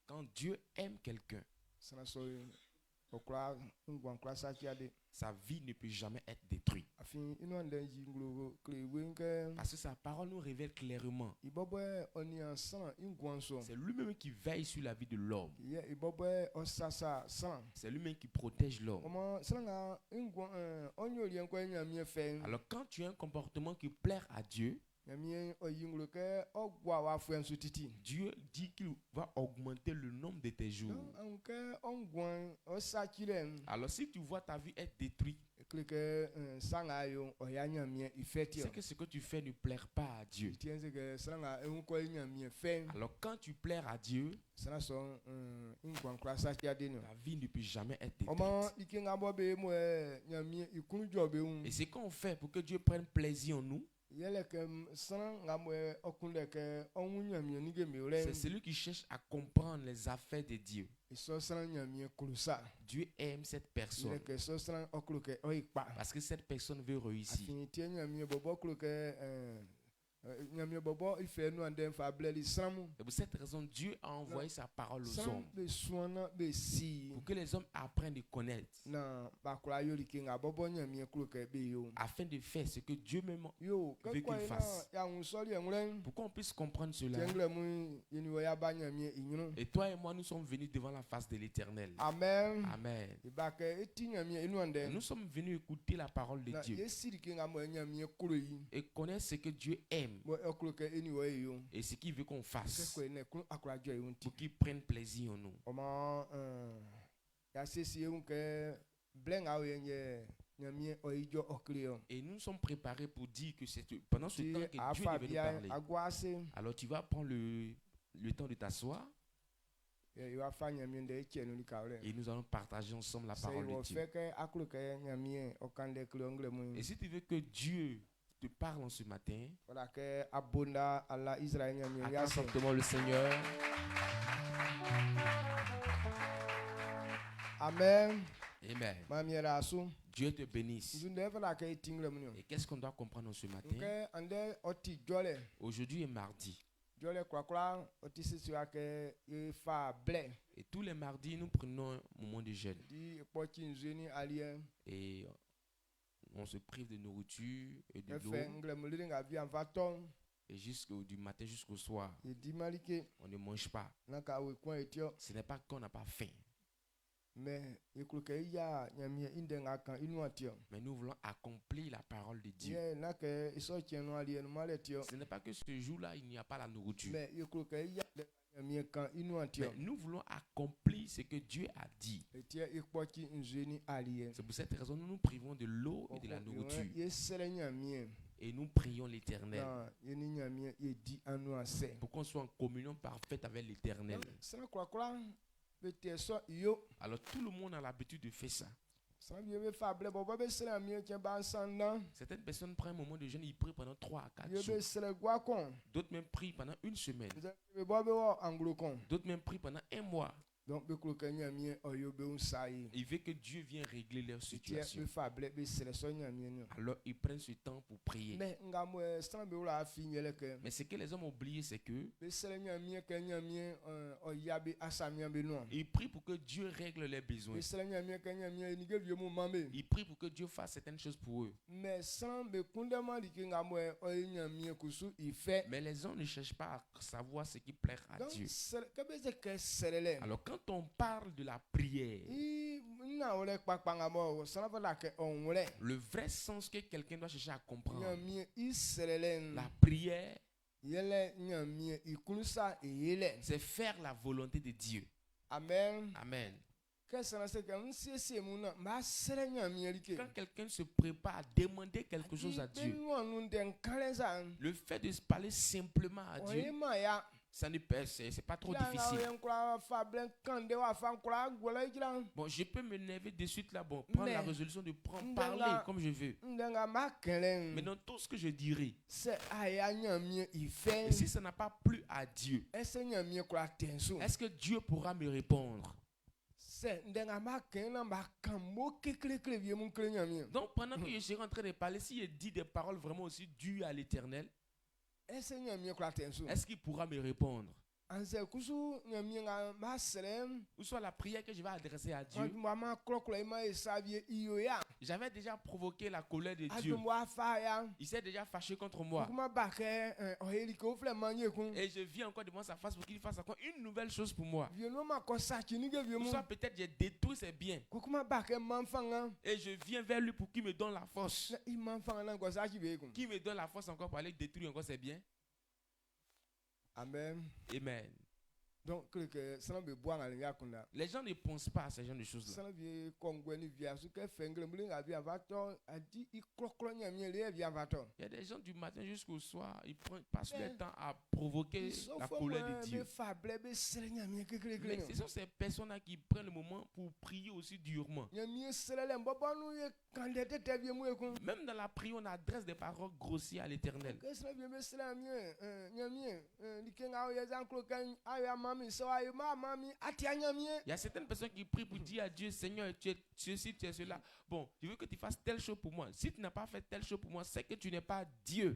Quand Dieu aime quelqu'un, sa vie ne peut jamais être détruite. Parce que sa parole nous révèle clairement. C'est lui-même qui veille sur la vie de l'homme. C'est lui-même qui protège l'homme. Alors quand tu as un comportement qui plaît à Dieu, Dieu dit qu'il va augmenter le nombre de tes jours. Alors si tu vois ta vie être détruite, c'est que ce que tu fais ne plaît pas à Dieu. Alors quand tu plais à Dieu, ta vie ne peut jamais être détruite. Et c'est qu'on fait pour que Dieu prenne plaisir en nous. C'est celui qui cherche à comprendre les affaires de Dieu. Dieu aime cette personne parce que cette personne veut réussir. Et pour cette raison, Dieu a envoyé sa parole aux hommes pour que les hommes apprennent à connaître, afin de faire ce que Dieu même veut qu'ils fassent. Pour qu'on puisse comprendre cela. Et toi et moi, nous sommes venus devant la face de l'Éternel. Amen. Amen. Et nous sommes venus écouter la parole de Dieu et connaître ce que Dieu aime et ce qu'il veut qu'on fasse pour qu'il prenne plaisir en nous. Et nous sommes préparés pour dire que c'est pendant ce temps que Dieu devait nous parler. Alors tu vas prendre le temps de t'asseoir et nous allons partager ensemble la parole de Dieu. Et si tu veux que Dieu te parle en ce matin, acclame fortement le Seigneur. Amen. Amen. Dieu te bénisse. Et qu'est-ce qu'on doit comprendre en ce matin? Aujourd'hui est mardi. Et tous les mardis, nous prenons un moment de jeûne. Et on se prive de nourriture et de l'eau. Et du matin jusqu'au soir, on ne mange pas. Ce n'est pas qu'on n'a pas faim. Mais nous voulons accomplir la parole de Dieu. Ce n'est pas que ce jour-là, il n'y a pas la nourriture. Mais nous voulons accomplir ce que Dieu a dit. C'est pour cette raison que nous nous privons de l'eau et de la nourriture. Et nous prions l'Éternel pour qu'on soit en communion parfaite avec l'Éternel. Alors tout le monde a l'habitude de faire ça. Certaines personnes prennent un moment de jeûne, ils prient pendant 3 à 4 jours. D'autres même prient pendant une semaine. D'autres même prient pendant 1 mois. Il veut que Dieu vienne régler leur situation. Alors ils prennent ce temps pour prier. Mais ce que les hommes ont oublié, c'est que ils prient pour que Dieu règle leurs besoins. Ils prient pour que Dieu fasse certaines choses pour eux. Mais les hommes ne cherchent pas à savoir ce qui plaît à Dieu. Alors quand on parle de la prière, le vrai sens que quelqu'un doit chercher à comprendre, la prière, c'est faire la volonté de Dieu. Amen. Amen. Quand quelqu'un se prépare à demander quelque chose à Dieu, le fait de se parler simplement à Dieu, ça ne c'est pas trop difficile. Bon, je peux m'énerver de suite là, bon, prendre la résolution de parler comme je veux. Mais dans tout ce que je dirai, et si ça n'a pas plu à Dieu, est-ce que Dieu pourra me répondre? Donc pendant que je serai en train de parler, si je dis des paroles vraiment aussi dures à l'Éternel, Est-ce qu'il pourra me répondre? Ou soit la prière que je vais adresser à Dieu. J'avais déjà provoqué la colère de Dieu. Il s'est déjà fâché contre moi. Et je viens encore devant sa face pour qu'il fasse encore une nouvelle chose pour moi. Ou soit peut-être j'ai détruit ses biens. Et je viens vers lui pour qu'il me donne la force. Qui me donne la force encore pour aller détruire encore ses biens. Amen. Amen. Donc, les gens ne pensent pas à ce genre de choses-là. Il y a des gens du matin jusqu'au soir, ils passent leur temps à provoquer la colère de Dieu. Mais ce sont ces personnes-là qui prennent le moment pour prier aussi durement. Même dans la prière, on adresse des paroles grossières à l'Éternel. Il y a certaines personnes qui prient pour dire à Dieu, Seigneur, tu es ceci, tu es cela. Bon, je veux que tu fasses telle chose pour moi. Si tu n'as pas fait telle chose pour moi, c'est que tu n'es pas Dieu.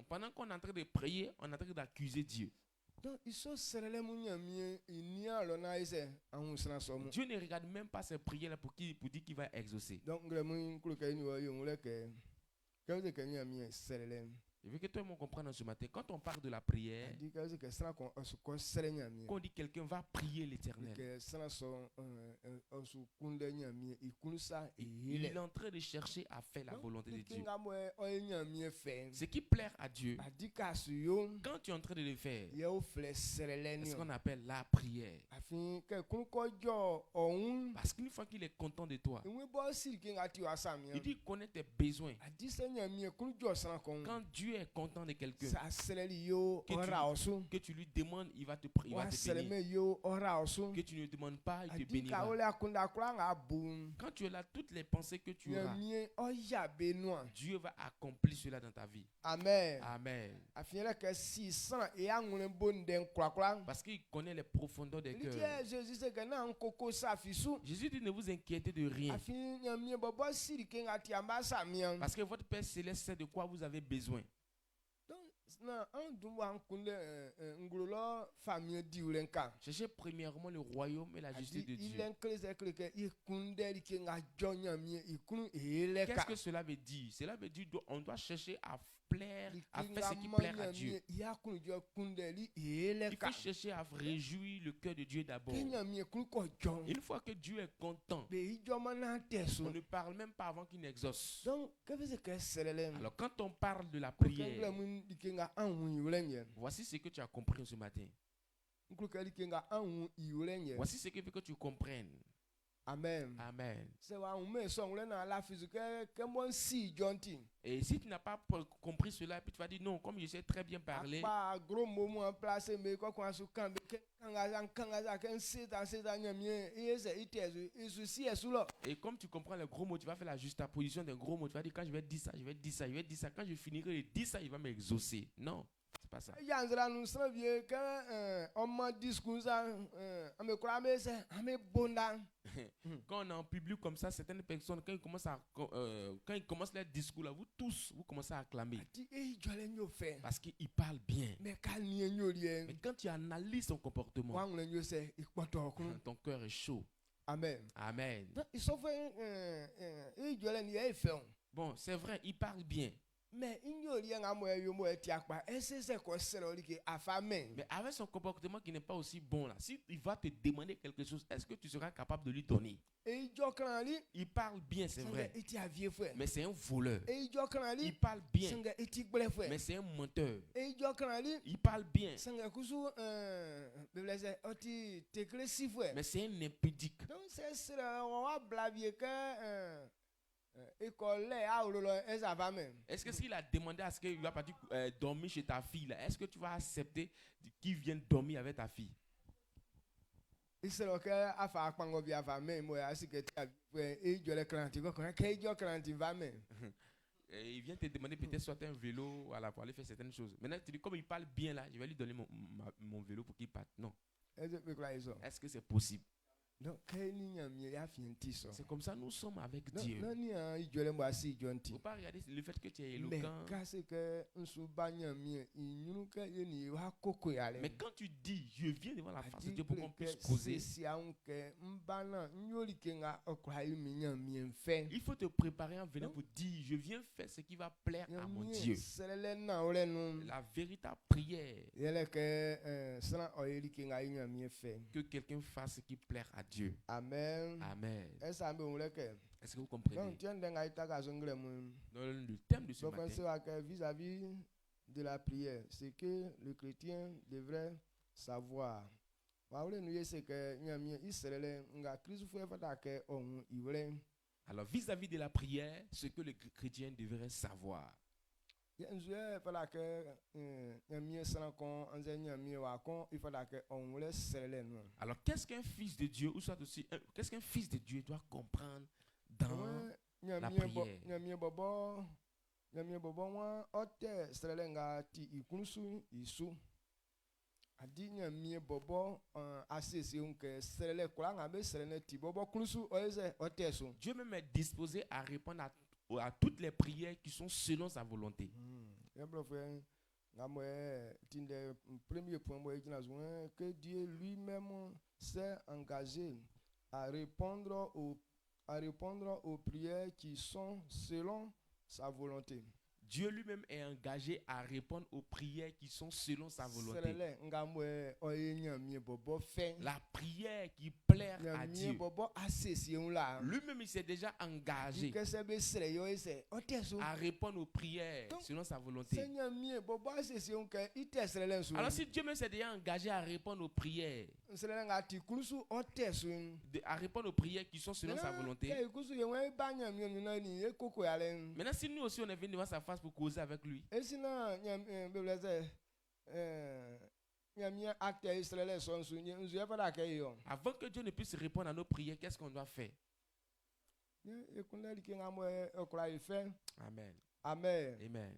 Pendant qu'on est en train de prier, on est en train d'accuser Dieu. Dieu ne regarde même pas ces prières-là pour dire qu'il va exaucer. Je veux que toi et moi comprenions ce matin. Quand on parle de la prière, quand on dit quelqu'un va prier l'Éternel, il est en train de chercher à faire la volonté de Dieu. Ce qui plaît à Dieu, quand tu es en train de le faire, c'est ce qu'on appelle la prière. Parce qu'une fois qu'il est content de toi, il dit connaît tes besoins. Quand Dieu est content de quelqu'un, que tu lui demandes, il va te bénir. Que tu ne demandes pas, il te bénira. Quand tu es là, toutes les pensées que tu auras, Dieu va accomplir cela dans ta vie. Amen. Amen. Parce qu'il connaît les profondeurs des cœurs. Jésus dit ne vous inquiétez de rien. Parce que votre Père Céleste sait de quoi vous avez besoin. Cherchez premièrement le royaume et la justice de Dieu. Qu'est-ce que cela veut dire? Cela veut dire qu'on doit chercher à plaire, à faire ce qui plaît à Dieu. Il faut chercher à réjouir le cœur de Dieu d'abord. Une fois que Dieu est content, on ne parle même pas avant qu'il n'exauce. Alors quand on parle de la prière, voici ce que tu as compris ce matin. Voici ce qu'il faut que tu comprennes. Amen. Amen. Et si tu n'as pas compris cela, puis tu vas dire non, comme je sais très bien parler. Et comme tu comprends les gros mots, tu vas faire la juxtaposition des gros mots. Tu vas dire quand je vais dire ça, je vais dire ça, je vais dire ça. Quand je finirai de dire ça, il va m'exaucer. Non. C'est pas ça. Quand on est en public comme ça, certaines personnes, quand ils commencent leur discours là, vous tous, vous commencez à acclamer. Parce qu'il parle bien. Mais quand tu analyses son comportement, ton cœur est chaud. Amen. Amen. Bon, c'est vrai, il parle bien. Mais avec son comportement qui n'est pas aussi bon là, s'il va te demander quelque chose, est-ce que tu seras capable de lui donner? Il parle bien, c'est vrai. Mais c'est un voleur. Il parle bien. Mais c'est un menteur. Il parle bien. Mais c'est un impudique. Est-ce que s'il a demandé à ce qu'il va partir dormir chez ta fille, est-ce que tu vas accepter qu'il vienne dormir avec ta fille? Il vient te demander peut-être soit un vélo voilà, pour aller faire certaines choses. Maintenant, tu dis comme il parle bien là, je vais lui donner mon vélo pour qu'il parte. Non. Est-ce que c'est possible? C'est comme ça nous sommes avec Dieu. Faut pas regarder le fait que tu es éloquent. Mais quand tu dis, je viens devant la face de Dieu pour qu'on puisse causer, il faut te préparer en venant pour dire, je viens faire ce qui va plaire à mon Dieu. La véritable prière, que quelqu'un fasse ce qui plaît à Dieu. Amen. Amen. Est-ce que vous comprenez? Dans le thème de ce matin, vis-à-vis de la prière, c'est que le chrétien devrait savoir. Alors vis-à-vis de la prière, ce que le chrétien devrait savoir. Alors qu'est-ce qu'un fils de Dieu, ou soit aussi, qu'est-ce qu'un fils de Dieu doit comprendre dans la prière? Dieu même est disposé à répondre à toutes les prières qui sont selon sa volonté. Que Dieu lui-même s'est engagé à répondre aux prières qui sont selon sa volonté. Dieu lui-même est engagé à répondre aux prières qui sont selon sa volonté. La prière qui plaît à Dieu. Lui-même, il s'est déjà engagé à répondre aux prières selon sa volonté. Alors si Dieu même s'est déjà engagé à répondre aux prières, à répondre aux prières qui sont selon sa volonté, maintenant si nous aussi on est venu devant sa face pour causer avec lui, avant que Dieu ne puisse répondre à nos prières, qu'est-ce qu'on doit faire? Amen. Amen. Amen.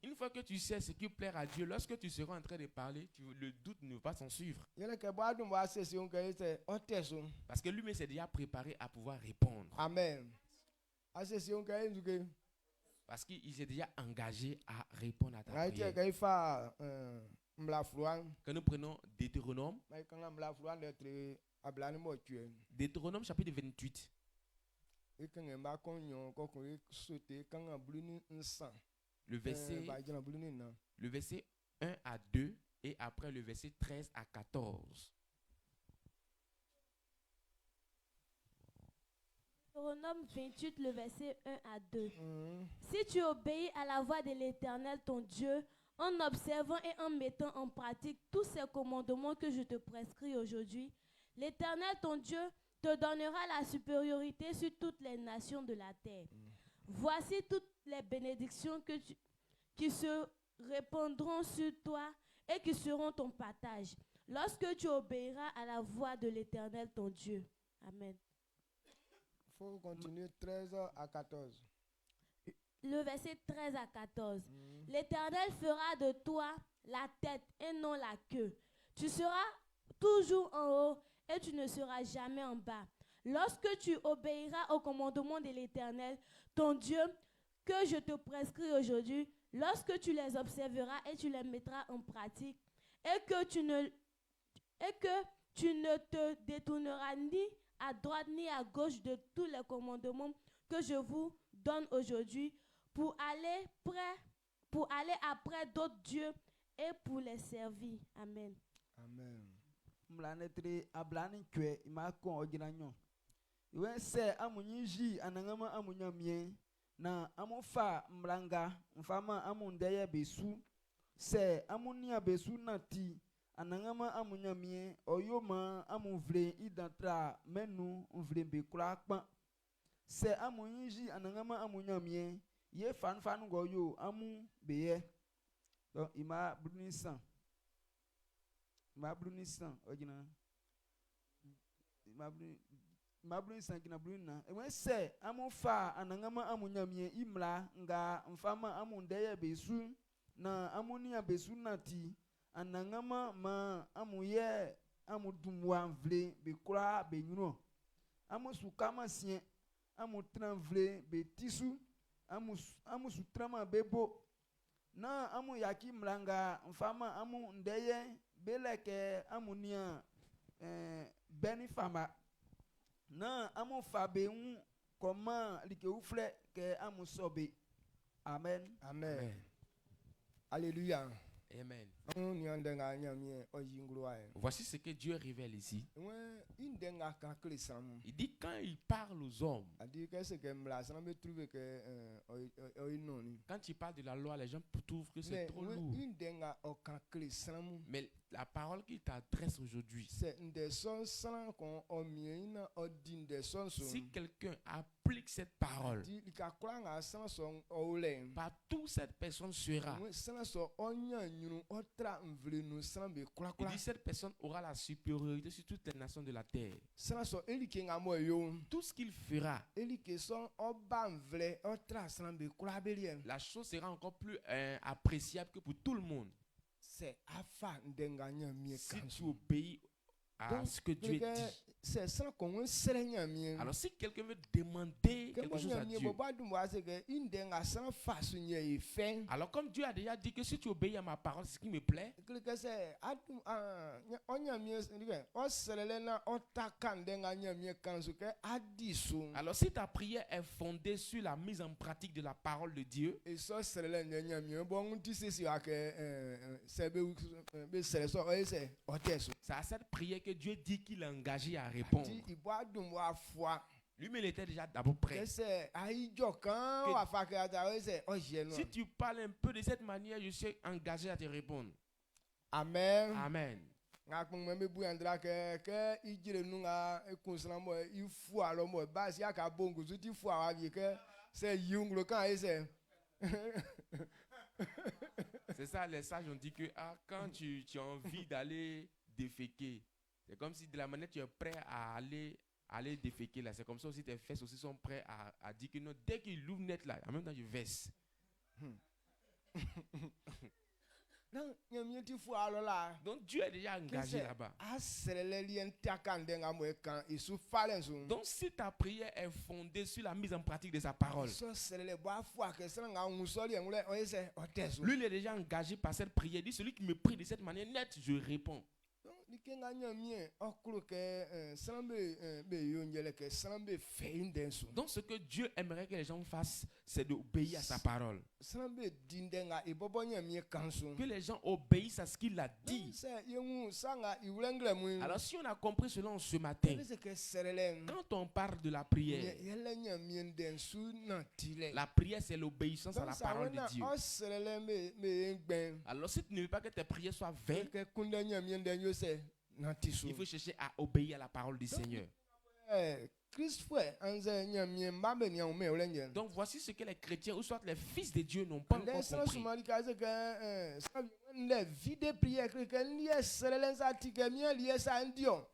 Une fois que tu sais ce qui plaît à Dieu, lorsque tu seras en train de parler, le doute ne va pas s'en suivre. Parce que lui-même s'est déjà préparé à pouvoir répondre. Amen. Parce qu'il s'est déjà engagé à répondre à ta prière. Quand nous prenons Deutéronome, Deutéronome chapitre 28. Le verset 1 à 2 et après le verset 13 à 14. Deutéronome 28, le verset 1 à 2. Si tu obéis à la voix de l'Éternel ton Dieu, en observant et en mettant en pratique tous ces commandements que je te prescris aujourd'hui, l'Éternel ton Dieu te donnera la supériorité sur toutes les nations de la terre. Voici toutes les bénédictions qui se répandront sur toi et qui seront ton partage, lorsque tu obéiras à la voix de l'Éternel ton Dieu. Amen. Il faut continuer 13 à 14. Le verset 13 à 14. L'Éternel fera de toi la tête et non la queue. Tu seras toujours en haut et tu ne seras jamais en bas. Lorsque tu obéiras au commandement de l'Éternel, ton Dieu, que je te prescris aujourd'hui, lorsque tu les observeras et tu les mettras en pratique, et que tu ne te détourneras ni à droite ni à gauche de tous les commandements que je vous donne aujourd'hui, pour aller après d'autres dieux et pour les servir. Amen. Amen. Mlanetre ablani kwe imako ogiranyo. Iwe se amunyiji anangama amunyamie na amufa mlanga mfama amundeye besu se amunia besu nati anangama amunyamie oyoma amuvle idantra menu mvle bekura kpan se amunyiji anangama amunyamie ye fan goyo amu beye donc ima brunisan ogina ma brunisan gina brunna e se amu fa anangama amunyamie imla nga mfama amundeye besu na amuni abesunati anangama ma amuye amudumwa vle be kura be nyuno amusukama sien amutran vle be tisu amusutrama bebo na amu yaki mlanga mfama amu ndeye beleke amunia beni fama na amu fabe un comment like oufle ke amu sobe. Amen. Amen. Alléluia. Amen. Voici ce que Dieu révèle ici. Il dit quand il parle aux hommes. Quand il parle de la loi, les gens trouvent que c'est trop lourd. Mais la parole qu'il t'adresse aujourd'hui, si quelqu'un applique cette parole, partout cette personne sera. Il dit cette personne aura la supériorité sur toutes les nations de la terre. Tout ce qu'il fera, la chose sera encore plus appréciable que pour tout le monde. Si tu obéis à ce que Dieu dit. Alors si quelqu'un veut demander quelque chose à Dieu, alors comme Dieu a déjà dit que si tu obéis à ma parole, c'est ce qui me plaît. Alors si ta prière est fondée sur la mise en pratique de la parole de Dieu, c'est à cette prière que Dieu dit qu'il est engagé à répondre. Lui-même était déjà d'abord prêt. Si tu parles un peu de cette manière, je suis engagé à te répondre. Amen. Amen. C'est ça, les sages ont dit que quand tu as envie d'aller déféquer, c'est comme si de la manière tu es prêt à aller déféquer là, c'est comme ça aussi tes fesses aussi sont prêts à dire que non, dès qu'il ouvre net là, en même temps je verse. Donc Dieu est déjà engagé là-bas. Donc si ta prière est fondée sur la mise en pratique de sa parole, lui il est déjà engagé par cette prière. Il dit celui qui me prie de cette manière nette, je réponds. Donc ce que Dieu aimerait que les gens fassent, c'est d'obéir à sa parole. Que les gens obéissent à ce qu'il a dit. Alors si on a compris cela ce matin, quand on parle de la prière, la prière c'est l'obéissance à la parole de Dieu. Alors si tu ne veux pas que tes prières soient vaines, il faut chercher à obéir à la parole du Seigneur. Donc voici ce que les chrétiens ou soit les fils de Dieu n'ont pas encore compris.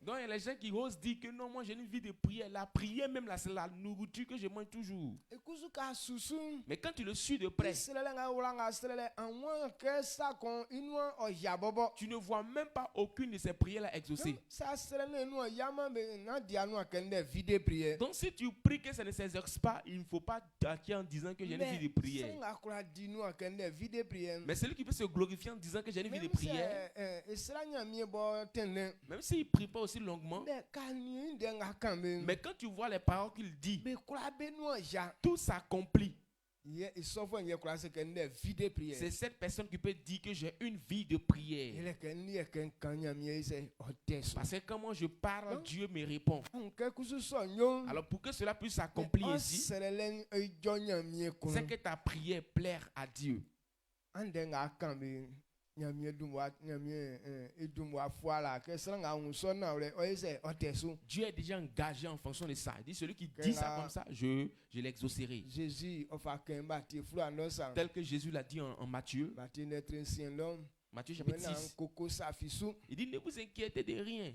Donc il y a les gens qui osent dire que non, moi j'ai une vie de prière. La prière même là, c'est la nourriture que je mange toujours. Mais quand tu le suis de près, tu ne vois même pas aucune de ces prières là exaucées. Donc si tu pries que ça ne s'exauce pas, il ne faut pas t'acquier en disant que j'ai une vie de prière. Mais celui qui peut se glorifier en disant que j'ai une vie de prière, même s'il ne prie pas aussi longuement, mais quand tu vois les paroles qu'il dit, tout s'accomplit. C'est cette personne qui peut dire que j'ai une vie de prière. Parce que quand moi je parle, Dieu me répond. Alors pour que cela puisse s'accomplir ici, c'est que ta prière plaire à Dieu. Dieu est déjà engagé en fonction de ça. Il dit celui qui dit ça comme ça, je l'exaucerai. Tel que Jésus l'a dit en Matthieu. Matthieu chapitre 6. Il dit ne vous inquiétez de rien.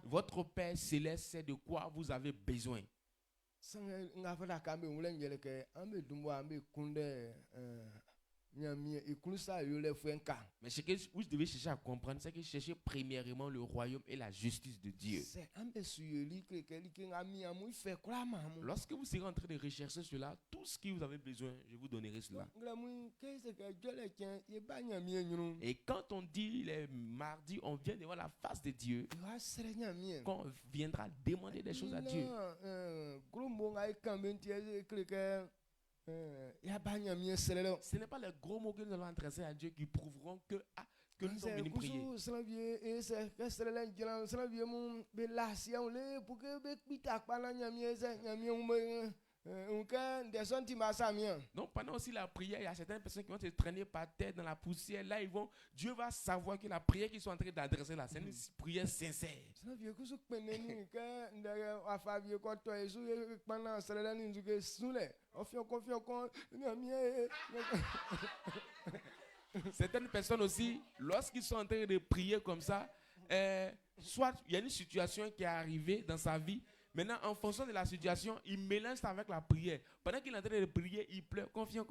Votre Père céleste sait de quoi vous avez besoin. Mais ce que vous devez chercher à comprendre, c'est que cherchez premièrement le royaume et la justice de Dieu. Lorsque vous serez en train de rechercher cela, tout ce que vous avez besoin, je vous donnerai cela. Et quand on dit les mardis, on vient devant la face de Dieu, quand on viendra demander des choses à Dieu. Ce n'est pas les gros mots que nous allons adresser à Dieu qui prouveront que nous sommes venus prier. Donc pendant aussi la prière, il y a certaines personnes qui vont se traîner par terre dans la poussière. Là, Dieu va savoir que la prière qu'ils sont en train d'adresser là, c'est une prière sincère. Certaines personnes aussi, lorsqu'ils sont en train de prier comme ça, soit il y a une situation qui est arrivée dans sa vie. Maintenant, en fonction de la situation, il mélange ça avec la prière. Pendant qu'il est en train de prier, il pleure. Confiant.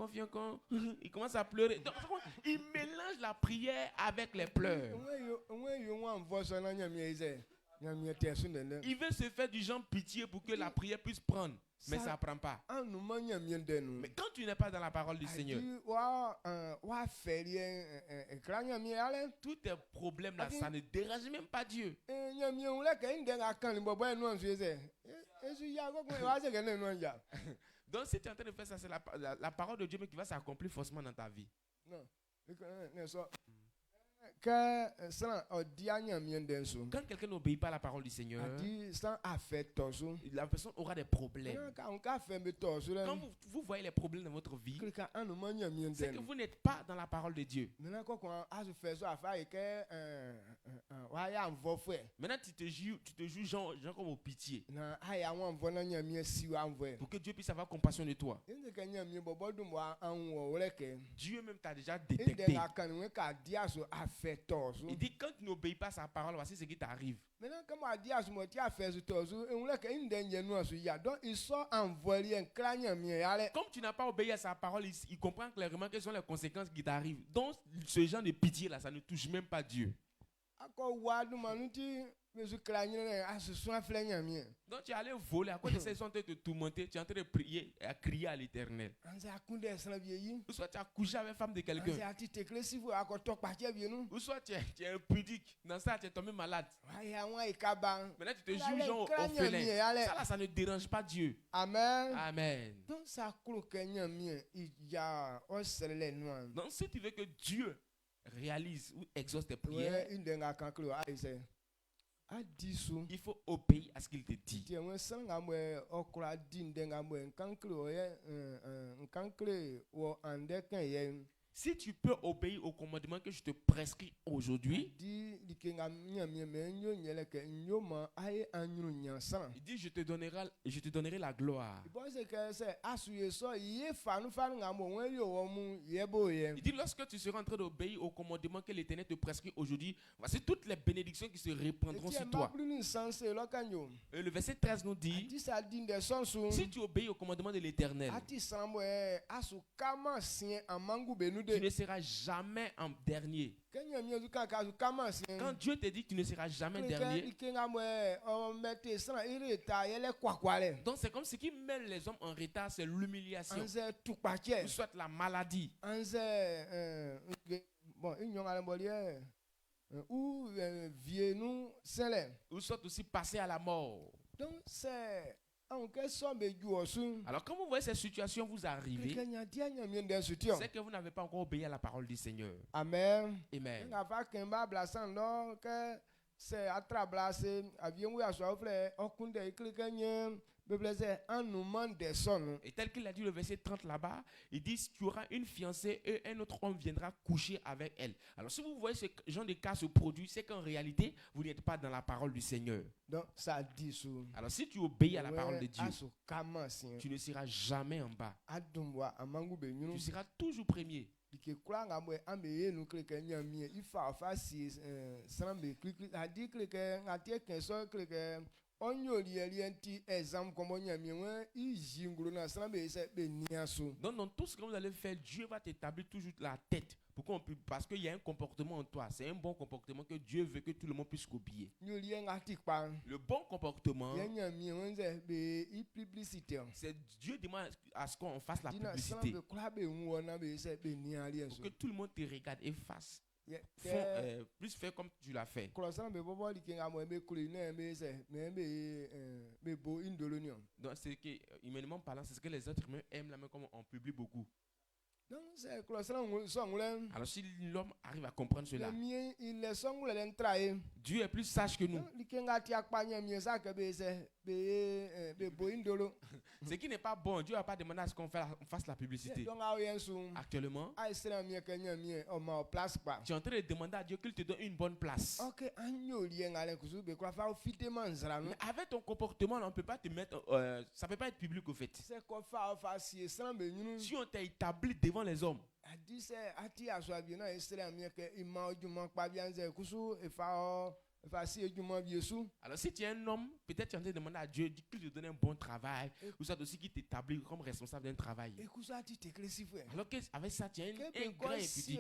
Il commence à pleurer. Donc, il mélange la prière avec les pleurs. Il veut se faire du genre pitié pour que la prière puisse prendre. Mais ça ne prend pas. Mais quand tu n'es pas dans la parole du Seigneur, tous tes problèmes là, ça ne dérange même pas Dieu. Donc si tu es en train de faire ça, c'est la parole de Dieu qui va s'accomplir forcément dans ta vie. Quand quelqu'un n'obéit pas à la parole du Seigneur, la personne aura des problèmes. Quand vous voyez les problèmes dans votre vie, c'est que vous n'êtes pas dans la parole de Dieu. Maintenant, tu te joues genre comme au pitié. Pour que Dieu puisse avoir compassion de toi. Dieu même t'a déjà détecté. Il dit quand tu n'obéis pas à sa parole, voici ce qui t'arrive. Comme tu n'as pas obéi à sa parole, il comprend clairement quelles sont les conséquences qui t'arrivent. Donc ce genre de pitié là, ça ne touche même pas Dieu. Donc tu es allé voler à cause de ces gens de te tourmenter, tu es en train de prier et à crier à l'Éternel. Ou soit tu as couché avec la femme de quelqu'un. Ou soit tu es impudique. Dans ça tu es tombé malade. Maintenant tu te joues genre orphelin. Ça ne dérange pas Dieu. Amen. Amen. Donc si tu veux que Dieu réalise ou exauce tes prières, il faut obéir à ce qu'il te dit. Si tu peux obéir au commandement que je te prescris aujourd'hui, il dit je te donnerai la gloire. Il dit lorsque tu seras en train d'obéir au commandement que l'Éternel te prescrit aujourd'hui, voici toutes les bénédictions qui se répandront sur toi. Et le verset 13 nous dit, si tu obéis au commandement de l'Éternel, tu ne seras jamais en dernier. Quand Dieu te dit que tu ne seras jamais dernier, donc c'est comme ce qui met les hommes en retard, c'est l'humiliation, ou soit la maladie, ou soit aussi passer à la mort. Donc c'est alors quand vous voyez cette situation vous arriver, c'est que vous n'avez pas encore obéi à la parole du Seigneur. Amen. Amen. Et tel qu'il a dit le verset 30 là-bas, il dit tu auras une fiancée et un autre homme viendra coucher avec elle. Alors si vous voyez ce genre de cas se produire, c'est qu'en réalité vous n'êtes pas dans la parole du Seigneur. Donc ça dit ça. Alors si tu obéis à la parole de Dieu, tu ne seras jamais en bas. Tu seras toujours premier. Donc dans tout ce que vous allez faire, Dieu va t'établir toujours la tête. Parce qu'il y a un comportement en toi. C'est un bon comportement que Dieu veut que tout le monde puisse copier. Le bon comportement, c'est Dieu demande à ce qu'on fasse la publicité. Pour que tout le monde te regarde et fasse. Plus faire comme tu l'as fait. Donc c'est que, humainement parlant, c'est ce que les êtres humains aiment, la main comme on publie beaucoup. Alors si l'homme arrive à comprendre cela, Dieu est plus sage que nous. Ce qui n'est pas bon, Dieu n'a pas demandé à ce qu'on fasse la publicité. Actuellement, tu es en train de demander à Dieu qu'il te donne une bonne place. Mais avec ton comportement, on ne peut pas te mettre, ça ne peut pas être public au fait. Si on t'a établi devant les hommes, alors si tu es un homme, peut-être tu es en train de demander à Dieu qu'il te donne un bon travail, ou ça aussi qu'il t'établit comme responsable d'un travail. Alors qu'avec ça tu es un grand impudique.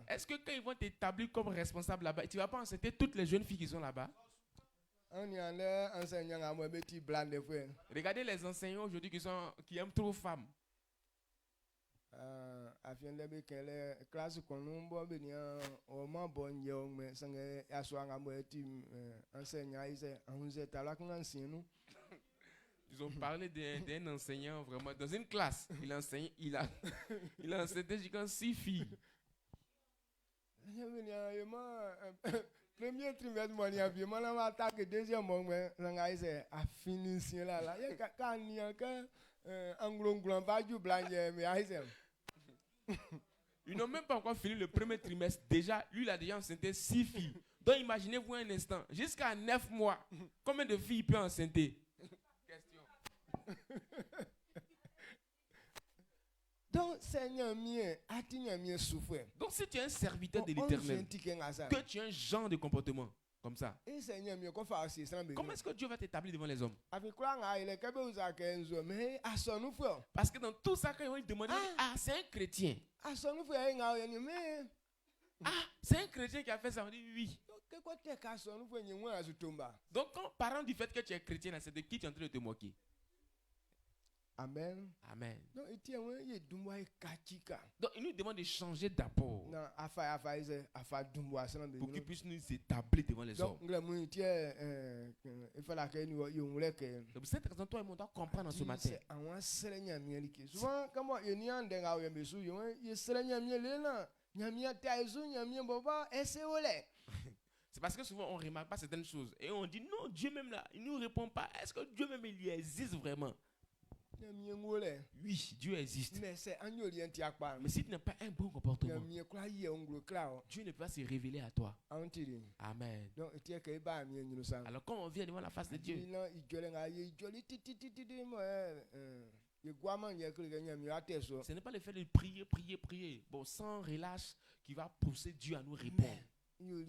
Est-ce que quand ils vont t'établir comme responsable là-bas, tu ne vas pas enceinter toutes les jeunes filles qui sont là-bas? Regardez les enseignants aujourd'hui qui aiment trop femmes. Ils ont parlé d'un enseignant vraiment dans une classe. Il a enseigné 6 filles. Premier trimestre, moi, il y a bien attaque deuxième moment, a fini là. Ils n'ont même pas encore fini le premier trimestre. Déjà, lui, il a déjà enceinté 6 filles. Donc, imaginez-vous un instant, jusqu'à 9 mois, combien de filles il peut enceinter? Question. Donc, si tu es un serviteur de l'Éternel, que tu as un genre de comportement comme ça, comment est-ce que Dieu va t'établir devant les hommes? Parce que dans tout ça, quand ils vont te demander, c'est un chrétien. C'est un chrétien qui a fait ça. On dit oui. Donc, quand parlant du fait que tu es chrétien, c'est de qui tu es en train de te moquer? Amen. Amen. Donc, il nous demande de changer d'abord pour qu'il puisse nous établir devant les hommes. C'est cette raison, toi et moi, on doit comprendre ce matin. Souvent, c'est parce que souvent on ne remarque pas certaines choses et on dit non, Dieu même là, il ne nous répond pas. Est-ce que Dieu même il existe vraiment? Oui, Dieu existe. Mais si tu n'as pas un bon comportement, Dieu ne peut pas se révéler à toi. Amen. Alors quand on vient devant la face de Dieu, ce n'est pas le fait de prier, bon, sans relâche, qui va pousser Dieu à nous répondre. Mais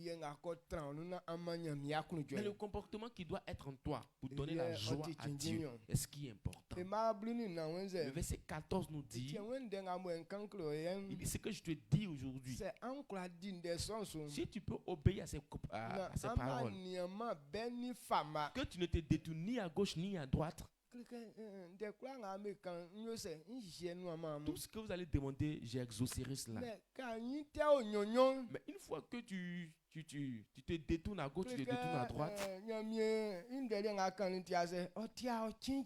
le comportement qui doit être en toi pour donner la joie à Dieu est ce qui est important. Le verset 14 nous dit, il dit ce que je te dis aujourd'hui. Si tu peux obéir à ces paroles, que tu ne te détournes ni à gauche ni à droite, tout ce que vous allez demander, j'exaucerai cela. Mais une fois que tu te détournes à gauche, tu te détournes à droite,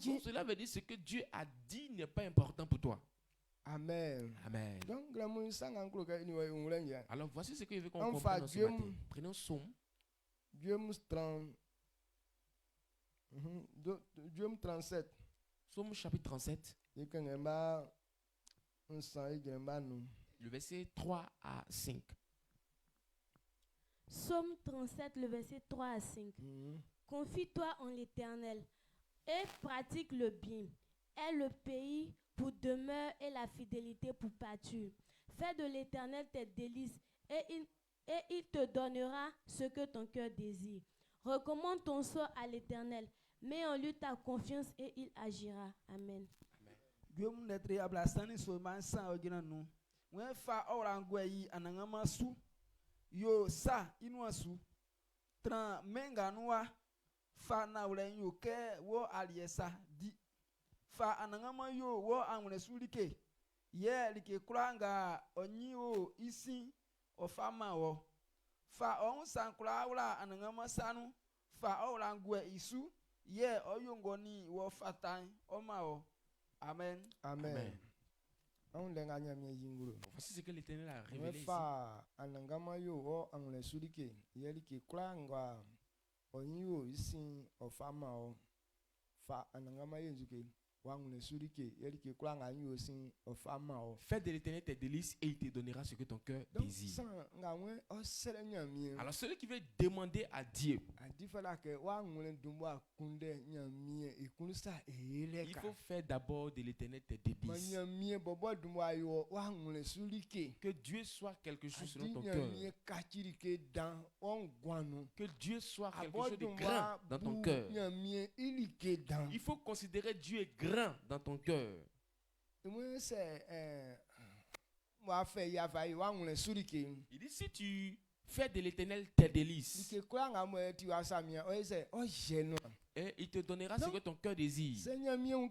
donc cela veut dire ce que Dieu a dit n'est pas important pour toi. Amen. Amen. Alors voici ce que je veux qu'on comprenne ce matin. Prenons Psaume. Psaume 37. Psaume chapitre 37. Le verset 3 à 5. Psaume 37, le verset 3 à 5. Confie-toi en l'Éternel et pratique le bien. Aie le pays pour demeure et la fidélité pour pâture. Fais de l'Éternel tes délices et il te donnera ce que ton cœur désire. Recommande ton sort à l'Éternel. Mets en lui ta confiance et il agira. Amen. Yo sa inuasu tran menganua fa na wlen yo ke wo aliesa di fa anangama yo wo anwle sulike ye like kranga onyi o isi o fama wo fa on san kra wla anangama sanu fa o langwe isu ye oyongoni wo fatan o ma o. Amen. Amen. Voici ce que l'Éternel a révélé ici. Fais de l'Éternel tes délices et il te donnera ce que ton cœur désire. Alors celui qui veut demander à Dieu, il faut faire d'abord de l'Éternel tes délices. Que Dieu soit quelque chose selon ton cœur. Que Dieu soit quelque chose de grand dans ton cœur. Il faut considérer Dieu est grand dans ton cœur. Il dit si tu fais de l'Éternel tes délices, et il te donnera ce que ton cœur désire. Maintenant,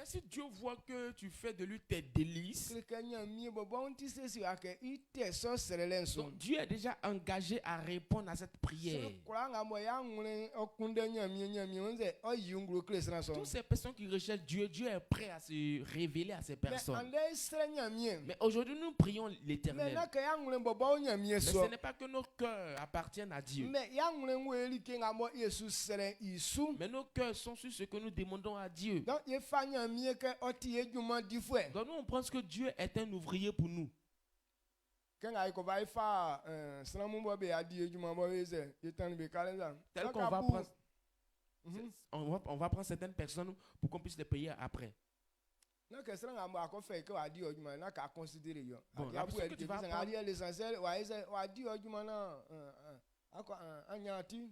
si Dieu voit que tu fais de lui tes délices, donc Dieu est déjà engagé à répondre à cette prière. Toutes ces personnes qui recherchent Dieu, Dieu est prêt à se révéler à ces personnes. Mais aujourd'hui, nous prions l'Éternel. Mais ce n'est pas que nos cœurs appartiennent à Dieu. Mais nos cœurs sont sur ce que nous demandons à Dieu. Donc nous, on pense que Dieu est un ouvrier pour nous. Tel qu'on va prendre, on va prendre certaines personnes pour qu'on puisse les payer après. Bon, la personne que tu vas prendre,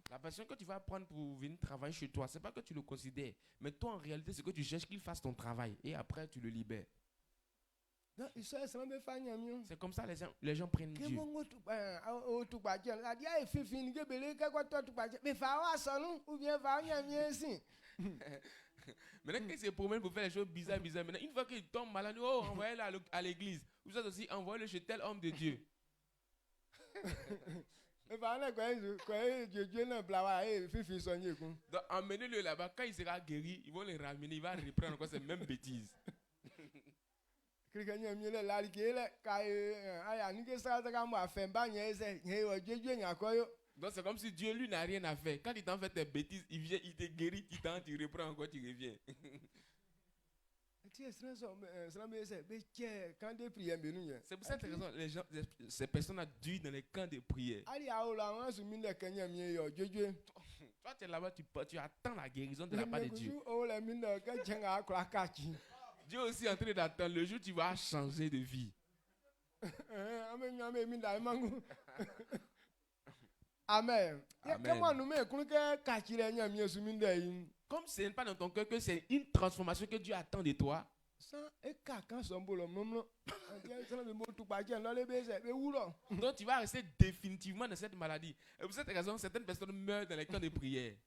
la personne que tu vas prendre pour venir travailler chez toi, c'est pas que tu le considères, mais toi en réalité c'est que tu cherches qu'il fasse ton travail et après tu le libères. C'est comme ça les gens prennent Dieu. Maintenant qu'il se promène pour faire les choses bizarres, maintenant une fois qu'il tombe malade, oh, envoyez-le à l'église. Vous êtes aussi envoyez-le chez tel homme de Dieu. Donc emmenez-le là-bas, quand il sera guéri, ils vont le ramener, il va reprendre encore ces mêmes bêtises. Donc c'est comme si Dieu lui n'a rien à faire. Quand il t'en fait tes bêtises, il vient, il te guérit, il reprend encore, tu reviens. C'est pour cette raison ces personnes ont dû dans les camps de prière. Toi tu es là-bas, tu attends la guérison de la part de Dieu. Dieu aussi est en train d'attendre le jour où tu vas changer de vie. Amen. Comme ce n'est pas dans ton cœur que c'est une transformation que Dieu attend de toi. Donc tu vas rester définitivement dans cette maladie. Et pour cette raison, certaines personnes meurent dans les camps de prière.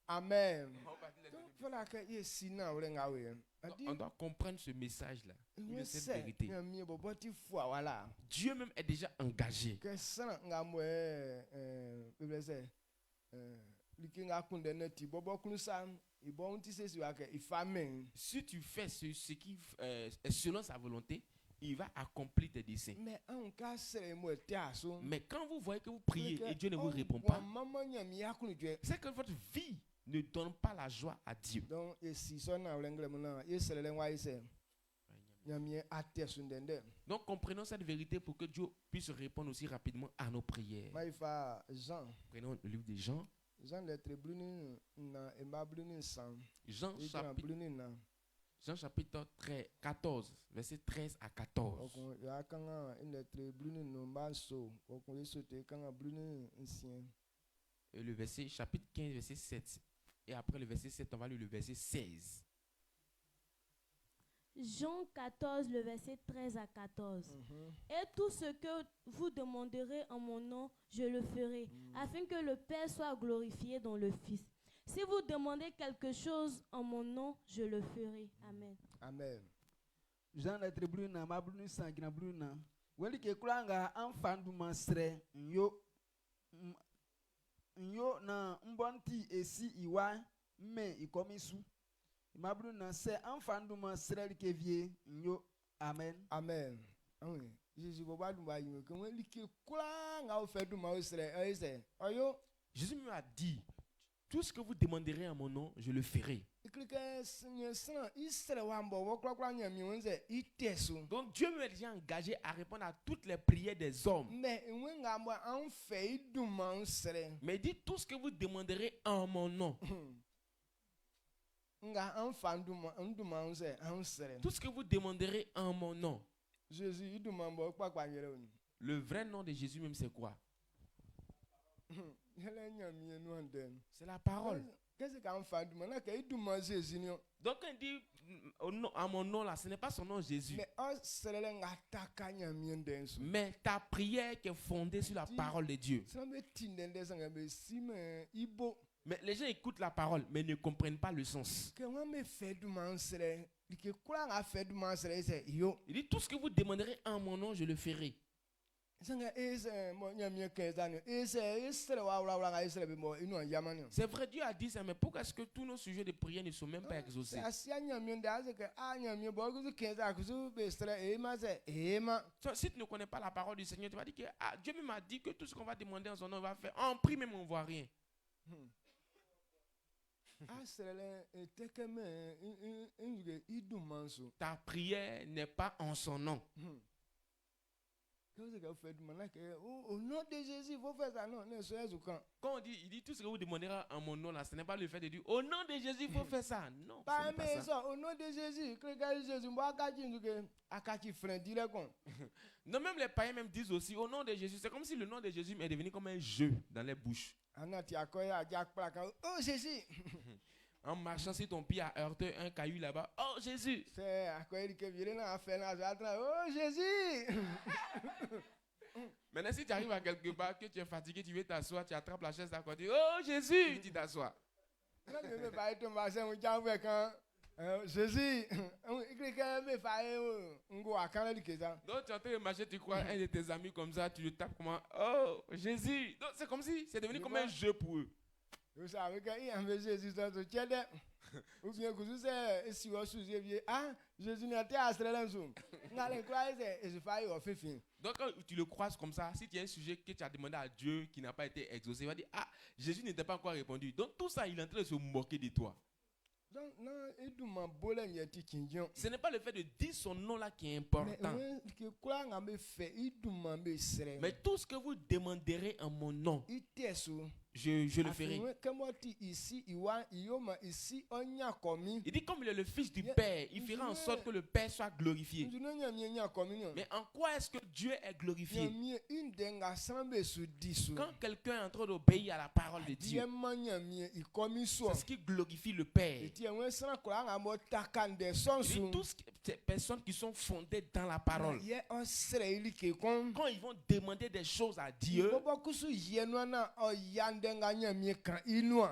Amen. On doit comprendre ce message-là, de cette vérité. Dieu même est déjà engagé. Si tu fais ce qui est selon sa volonté, il va accomplir tes desseins. Mais quand vous voyez que vous priez et Dieu ne vous répond pas, c'est que votre vie ne donne pas la joie à Dieu. Donc comprenons cette vérité pour que Dieu puisse répondre aussi rapidement à nos prières. Prenons le livre de Jean. Jean chapitre 14, verset 13 à 14. Et le verset, chapitre 15, verset 7. Et après le verset 7, on va lire le verset 16. Jean 14, le verset 13 à 14. Et tout ce que vous demanderez en mon nom, je le ferai, afin que le Père soit glorifié dans le Fils. Si vous demandez quelque chose en mon nom, je le ferai. Amen. Amen. Jean la tribuna ma bruna sangina bruna. Weli ke kulanga anfandu masre nyo na mbonti esi iwa me ikomisu. Ma bruna se anfandu masre li ke vie nyo. Amen. Amen. Oui. Jésus boba du ba yimo ke weli ke kulanga o fait du ma osre ese. Oyo Jésus m'a dit, tout ce que vous demanderez en mon nom, je le ferai. Donc Dieu m'a déjà engagé à répondre à toutes les prières des hommes. Mais il dit, tout ce que vous demanderez en mon nom. Tout ce que vous demanderez en mon nom. Le vrai nom de Jésus même, c'est quoi? C'est la parole. Donc quand il dit à mon nom là, ce n'est pas son nom Jésus. Mais ta prière qui est fondée sur la parole de Dieu. Mais les gens écoutent la parole, mais ne comprennent pas le sens. Il dit, tout ce que vous demanderez en mon nom, je le ferai. C'est vrai, Dieu a dit ça, mais pourquoi est-ce que tous nos sujets de prière ne sont même pas exaucés? Si tu ne connais pas la parole du Seigneur, tu vas dire que Dieu m'a dit que tout ce qu'on va demander en son nom, on va faire. En prie même, on ne voit rien. Ta prière n'est pas en son nom. Au nom de Jésus, il faut faire ça. Non, quand il dit tout ce que vous demanderez en mon nom là, ce n'est pas le fait de dire au nom de Jésus, il faut faire ça. Non, pas ça. Au nom de Jésus, non, même les païens même disent aussi au nom de Jésus. C'est comme si le nom de Jésus est devenu comme un jeu dans les bouches. Oh Jésus. En marchant, si ton pied a heurté un caillou là-bas, oh Jésus. Oh Jésus. Maintenant, si tu arrives à quelque part, que tu es fatigué, tu veux t'asseoir, tu attrapes la chaise d'à côté, oh Jésus, tu t'assois. Jésus. Donc tu es en train de marcher, tu crois un de tes amis comme ça, tu le tapes comment, oh Jésus. Donc c'est comme si c'est devenu comme un jeu pour eux. Jésus donc quand tu le croises comme ça, si tu as un sujet que tu as demandé à Dieu qui n'a pas été exaucé, il va dire ah, Jésus n'était pas encore répondu. Donc tout ça, il est en train de se moquer de toi. Ce n'est pas le fait de dire son nom là qui est important. Mais tout ce que vous demanderez en mon nom, je le ferai. Il dit comme il est le fils du Père, il fera en sorte que le Père soit glorifié. Mais en quoi est-ce que Dieu est glorifié? Quand quelqu'un est en train d'obéir à la parole de Dieu, c'est ce qui glorifie le Père. Il dit toutes ces personnes qui sont fondées dans la parole, quand ils vont demander des choses à Dieu,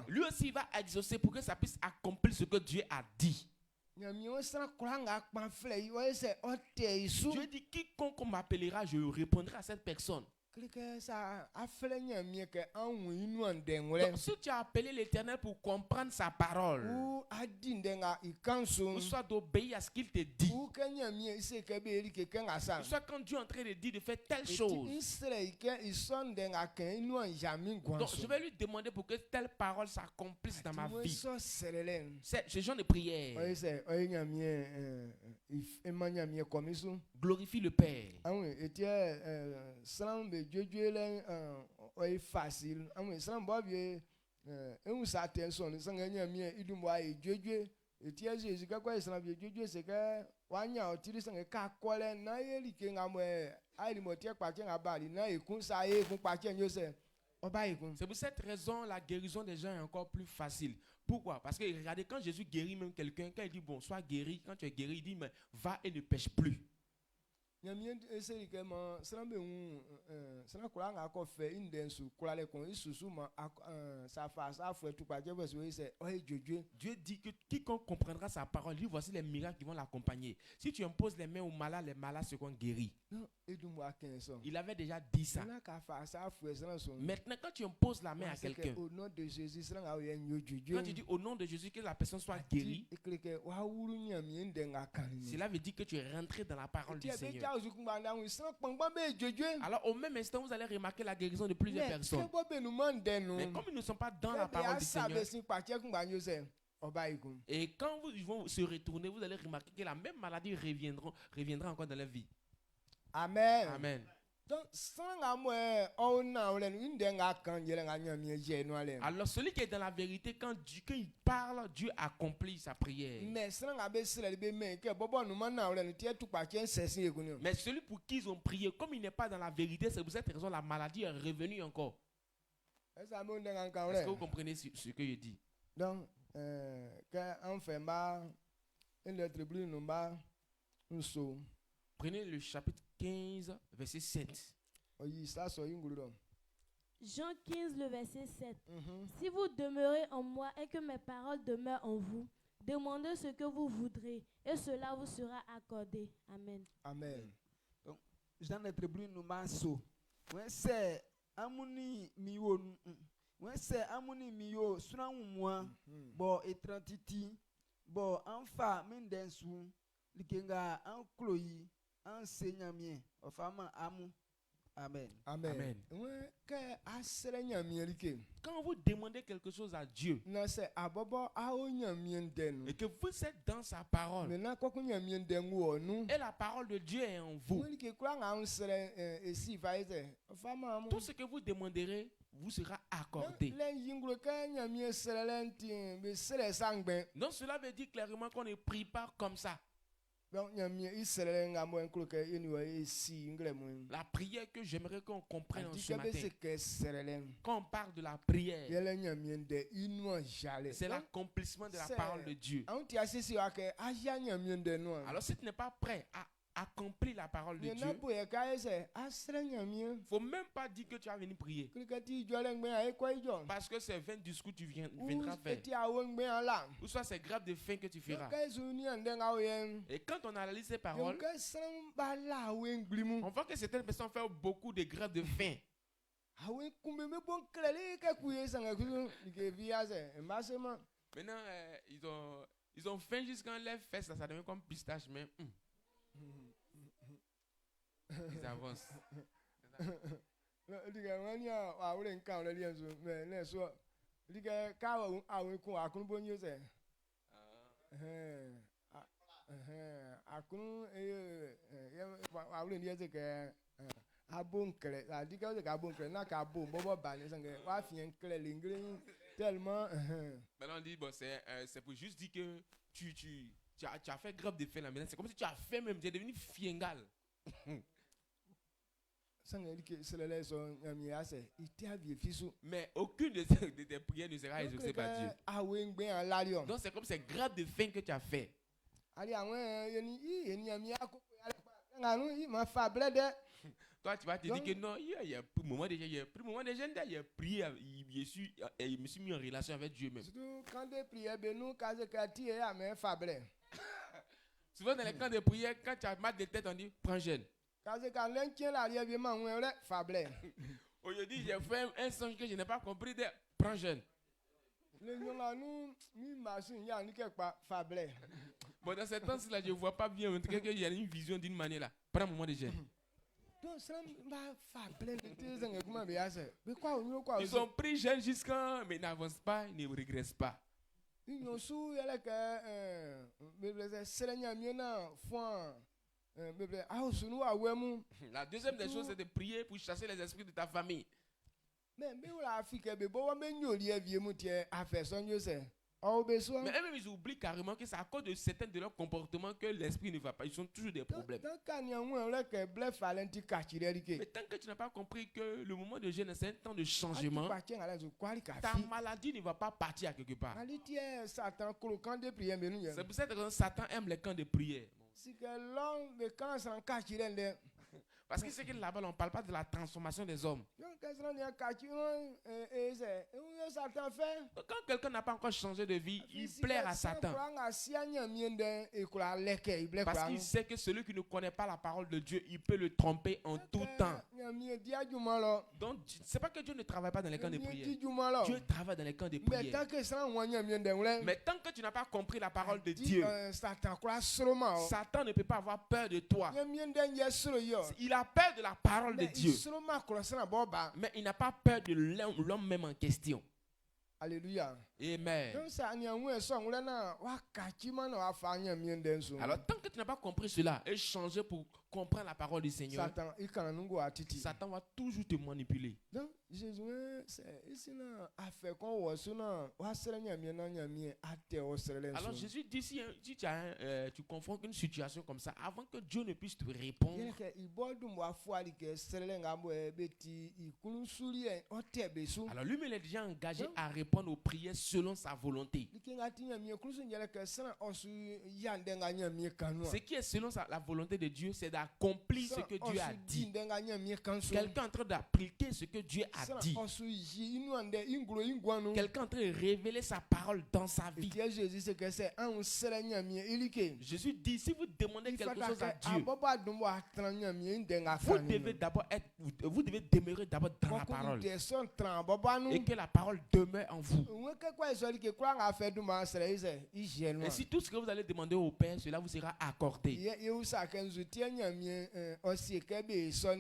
lui aussi il va exaucer pour que ça puisse accomplir ce que Dieu a dit. Dieu dit quiconque m'appellera, je répondrai à cette personne. Donc, si tu as appelé l'Éternel pour comprendre sa parole, ou soit d'obéir à ce qu'il te dit, ou soit quand Dieu est en train de dire de faire telle chose, donc je vais lui demander pour que telle parole s'accomplisse dans ma vie. C'est ce genre de prière. Glorifie le Père. Et tiens, Jésus, quoi, il s'en vient, Dieu, c'est que, Wanya, au tir, c'est que, quoi, n'a eu qui n'a pas, il m'a tiré par à Bali, n'a eu qu'on s'aille, qu'on partit, je sais. C'est pour cette raison la guérison des gens est encore plus facile. Pourquoi? Parce que regardez, quand Jésus guérit même quelqu'un, quand il dit bon, sois guéri, quand tu es guéri, il dit mais va et ne pêche plus. Il y a bien essayé que ça n'a pas encore fait une danse pour aller con il sous ça face à fouet tout pas Dieu c'est Dieu dit que quiconque comprendra sa parole, lui voici les miracles qui vont l'accompagner. Si tu imposes les mains aux malades, les malades seront guéris. Il avait déjà dit ça. Maintenant quand tu imposes la main à quelqu'un, au nom de Jésus, quand tu dis au nom de Jésus que la personne soit guérie, cela veut dire que tu es rentré dans la parole du Seigneur. Alors au même instant, vous allez remarquer la guérison de plusieurs personnes. Mais comme ils ne sont pas dans la parole du Seigneur, et quand ils vont se retourner, vous allez remarquer que la même maladie reviendra encore dans leur vie. Amen. Amen. Donc, alors celui qui est dans la vérité, quand il parle, Dieu accomplit sa prière. Mais celui pour qui ils ont prié, comme il n'est pas dans la vérité, c'est pour cette raison la maladie est revenue encore. Est-ce que vous comprenez ce que je dis? Donc, quand on fait mal, prenez le chapitre 15, verset 7. Jean 15, le verset 7. Si vous demeurez en moi et que mes paroles demeurent en vous, demandez ce que vous voudrez et cela vous sera accordé. Amen. Amen. Donc, Jean est tribune nous maso. Ouais, c'est amuni miwo. Ouais, c'est amuni miwo. Suna moi. Bon, étrantiti. Bon, enfin, mendensu. Likenga, en Chloé. Enseignamien, femme amour. Amen. Amen. Amen. Quand vous demandez quelque chose à Dieu et que vous êtes dans sa parole et la parole de Dieu est en vous, tout ce que vous demanderez vous sera accordé. Donc cela veut dire clairement qu'on ne prie pas comme ça. La prière que j'aimerais qu'on comprenne ce matin, quand on parle de la prière, c'est l'accomplissement de la parole de Dieu. Alors si tu n'es pas prêt à accomplir la parole de Dieu, il ne faut même pas dire que tu as venu prier. Parce que c'est 20 discours que tu viendras faire. Ou soit c'est grave de faim que tu feras. Et quand on analyse ces paroles, on voit que certaines personnes font beaucoup de graves de faim. Maintenant, ils ont faim jusqu'à leurs fesses, ça devient comme pistache, mais ils avancent. Maintenant on dit bon, c'est pour juste dire que tu as fait grave de faim là maintenant. C'est comme si tu as fait même, tu es devenu fiengal. Mais aucune de tes prières ne sera exaucée par Dieu. Donc c'est comme c'est grave de faim que tu as fait. Toi tu vas te dire que non, il y a plus moment déjà, il a prié, il me suis mis en relation avec Dieu même. Souvent dans les camps de prière, quand tu as mal de tête, on dit prends jeûne. Aujourd'hui, j'ai fait un songe que je n'ai pas compris. Prends jeûne. Bon, dans ce temps-là, je ne vois pas bien. En tout cas, il y a une vision d'une manière là. Prends un moment de jeûne. Ils ont pris jeûne jusqu'à. Mais ils n'avancent pas, ils ne régressent pas. La deuxième des choses, c'est de prier pour chasser les esprits de ta famille. Mais eux-mêmes, ils oublient carrément que c'est à cause de certains de leurs comportements que l'esprit ne va pas. Ils ont toujours des problèmes. Mais tant que tu n'as pas compris que le moment de jeûne, c'est un temps de changement, ta maladie ne va pas partir à quelque part. C'est pour ça que Satan aime les camps de prière. Parce que c'est que là-bas, on ne parle pas de la transformation des hommes. Quand quelqu'un n'a pas encore changé de vie, il plaire à Satan. Parce qu'il sait que celui qui ne connaît pas la parole de Dieu, il peut le tromper en tout temps. Donc, ce n'est pas que Dieu ne travaille pas dans les camps de prière. Dieu travaille dans les camps de prière. Mais tant que tu n'as pas compris la parole de Dieu, Satan ne peut pas avoir peur de toi. Il a peur de la parole de Dieu. Mais il n'a pas peur de l'homme même en question. Alléluia. Amen. Alors, tant que tu n'as pas compris cela et changé pour comprendre la parole du Seigneur, Satan va toujours te manipuler. Donc, Jésus, alors Jésus dit, si tu confonds une situation comme ça, avant que Dieu ne puisse te répondre, alors lui-même il est déjà engagé à répondre aux prières selon sa volonté. Ce qui est selon la volonté de Dieu, c'est d'accomplir ce que Dieu a dit. Quelqu'un est en train d'appliquer ce que Dieu a dit. Quelqu'un est en train de révéler sa parole dans sa vie. Jésus dit, si vous demandez quelque chose à Dieu, vous devez demeurer d'abord dans la parole. Et que la parole demeure en vous. Et si tout ce que vous allez demander au Père, cela vous sera accordé.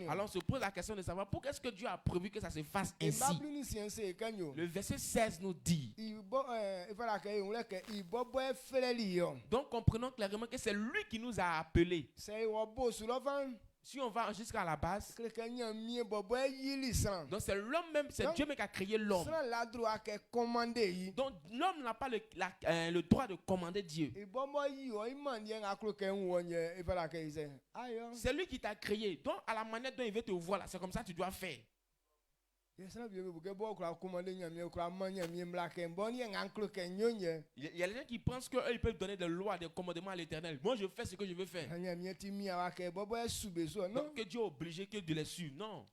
Alors on se pose la question de savoir pourquoi est-ce que Dieu a prévu que ça se fasse ainsi. Le verset 16 nous dit. Donc comprenons clairement que c'est lui qui nous a appelés. Si on va jusqu'à la base, donc c'est l'homme même, c'est Dieu même qui a créé l'homme. Donc l'homme n'a pas le droit de commander Dieu. C'est lui qui t'a créé. Donc à la manière dont il veut te voir là, c'est comme ça que tu dois faire. Il y a des gens qui pensent qu'ils peuvent donner des lois, des commandements à l'Éternel. Moi, je fais ce que je veux faire. Donc, que Dieu est obligé que de les suivre. Non.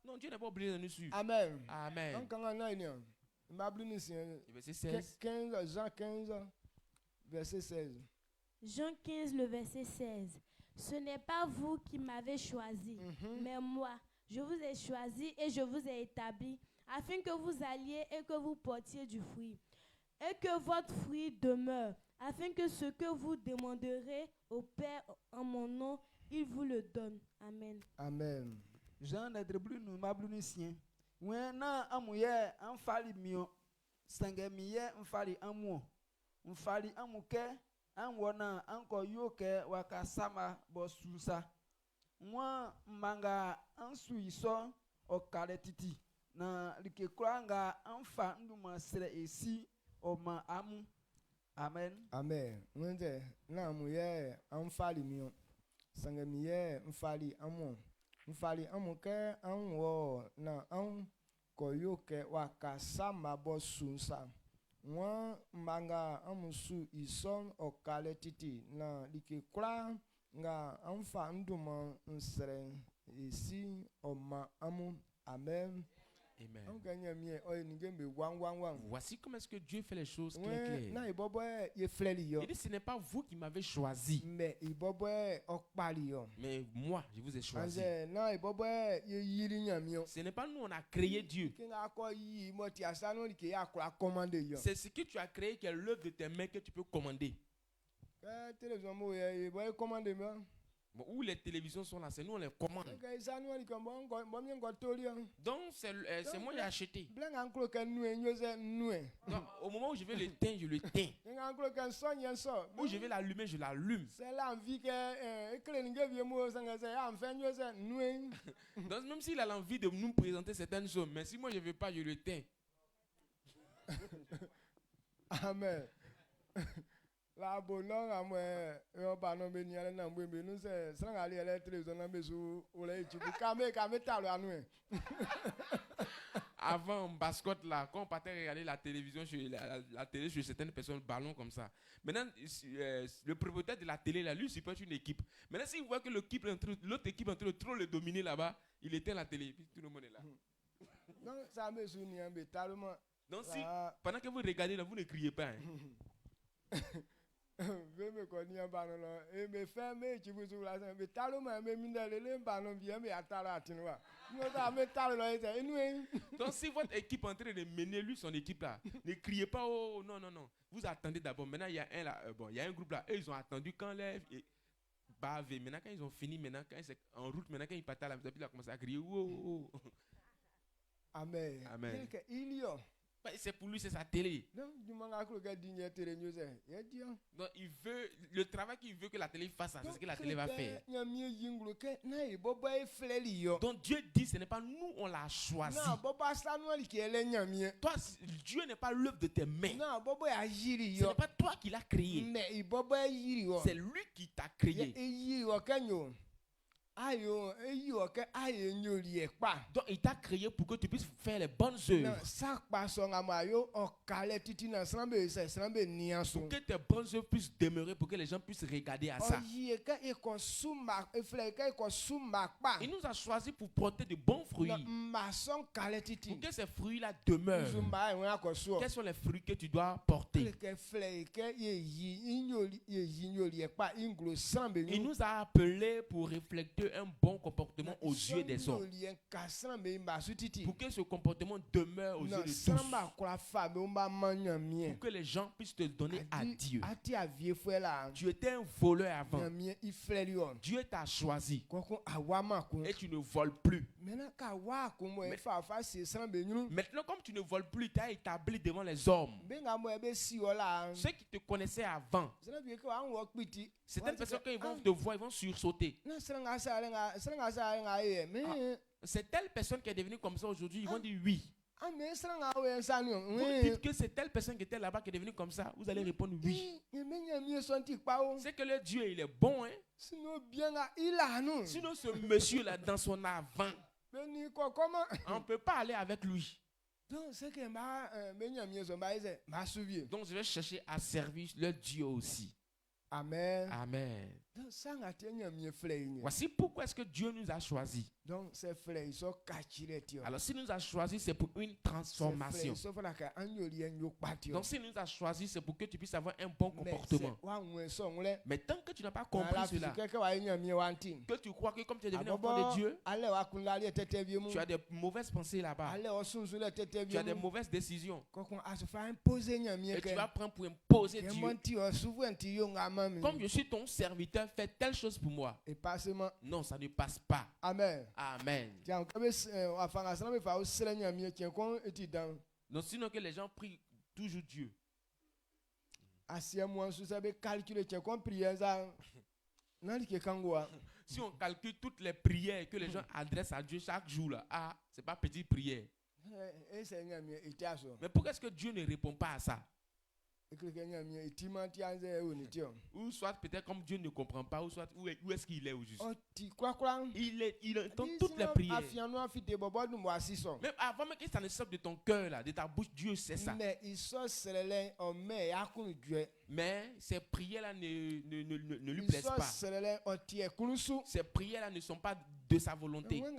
Non, Dieu n'est pas obligé de nous suivre. Amen. Amen. Verset 16. Jean 15, verset 16. Jean 15, le verset 16. Ce n'est pas vous qui m'avez choisi, mais moi. Je vous ai choisi et je vous ai établi afin que vous alliez et que vous portiez du fruit. Et que votre fruit demeure, afin que ce que vous demanderez au Père en mon nom, il vous le donne. Amen. Amen. Jean n'être nous m'a bleu sien. Wena amuye amfali mio. Sange miye amfali amu. Amfali amuke amwona anko yoke wakasama bosusa. Moi manga ansu iso okale titi na likekwanga anfa nduma sere esi oma amu. Amen. Amen. Mwende na muye amfali mio. Sange miye mfali amu. Mfali amu ke anwo na an koyoke wakasama bosunsa. Moi manga amusu ison okale titi na likekwa nga amfa nduma nsere esi oma amu. Amen. Amen. Voici comment est-ce que Dieu fait les choses claires. Il dit, ce n'est pas vous qui m'avez choisi, mais moi, je vous ai choisi. Ce n'est pas nous, on a créé Dieu. C'est ce que tu as créé qui est l'œuvre de tes mains que tu peux commander. Où les télévisions sont là, c'est nous on les commande. Donc c'est moi qui ai acheté. Donc, au moment où je vais l'éteindre, je l'éteins. Où je vais l'allumer, je l'allume. Donc même s'il a l'envie de nous présenter certaines choses, mais si moi je ne veux pas, je l'éteins. Amen. La bonne on va non venir na mbembe nous c'est sans aller à la télévision na besu ou la YouTube camé talo à nous. Avant bascotte là, quand on partait regarder la télévision sur la télé sur certaines personnes ballon comme ça. Maintenant le propriétaire de la télé là, lui supporte une équipe. Maintenant s'il voit que l'autre équipe est en train de trop le dominer là-bas, il éteint la télé puis tout le monde est là. Non, ça me souvient tellement. Donc si pendant que vous regardez là, vous ne criez pas. Me connais pas non et me fermer tu vous sur la me tellement me mindele le ballon bien me atala atinwa. Nous ça me talo là et nous. Donc si votre équipe est en train de mener lui son équipe là, ne criez pas oh non. Vous attendez d'abord. Maintenant il y a un là il y a un groupe là, eux ils ont attendu quand lève et bavé. Maintenant quand ils ont fini maintenant quand c'est en route maintenant quand ils partent à la maison puis ils ont commencé à crier oh. Amen. Amen. C'est pour lui, c'est sa télé. Non, du moment que regarde télé news, donc il veut le travail qu'il veut que la télé fasse, c'est ce que la télé va faire. Donc Dieu dit, ce n'est pas nous on l'a choisi. Toi, Dieu n'est pas l'œuvre de tes mains. Ce n'est pas toi qui l'as créé. C'est lui qui t'a créé. Donc il t'a créé pour que tu puisses faire les bonnes œuvres. Pour que tes bonnes œuvres puissent demeurer, pour que les gens puissent regarder à ça. Il nous a choisi pour porter de bons fruits. Pour que ces fruits-là demeurent. Quels sont les fruits que tu dois porter? Il nous a appelés pour refléter un bon comportement aux yeux des hommes. Pour que ce comportement demeure aux yeux de tous. Pour que les gens puissent te donner à Dieu. Tu étais un voleur avant. Dieu t'a choisi. Et tu ne voles plus. Maintenant, comme tu ne voles plus, tu as établi devant les hommes. Ceux qui te connaissaient avant, certaines personnes, quand ils vont te voir, ils vont sursauter. C'est telle personne qui est devenue comme ça aujourd'hui, ils vont dire oui. Vous dites que c'est telle personne qui était là-bas qui est devenue comme ça, vous allez répondre oui. C'est que le Dieu, il est bon, hein? Sinon, ce monsieur-là, dans son avant, on ne peut pas aller avec lui. Donc, je vais chercher à servir le Dieu aussi. Amen. Amen. Voici pourquoi est-ce que Dieu nous a choisis. Donc, ces frères, ils sont cachés. Alors, s'il nous a choisis, c'est pour une transformation. Donc, s'il nous a choisis, c'est pour que tu puisses avoir un bon comportement. Mais tant que tu n'as pas compris cela, que tu crois que comme tu es devenu enfant de Dieu, tu as des mauvaises pensées là-bas. Tu as des mauvaises décisions. Et tu vas prendre pour imposer Dieu. Comme je suis ton serviteur, fais telle chose pour moi. Non, ça ne passe pas. Amen. Amen. Donc sinon que les gens prient toujours Dieu. Si on calcule toutes les prières que les gens adressent à Dieu chaque jour, là, c'est pas petite prière. Mais pourquoi est-ce que Dieu ne répond pas à ça? Ou soit peut-être comme Dieu ne comprend pas, ou soit où est-ce qu'il est au juste. Il entend toutes les prières. Même avant même que ça ne sorte de ton cœur là, de ta bouche, Dieu sait ça. Mais ces prières-là ne lui plaisent pas. Ces prières-là ne sont pas de sa volonté. Et tu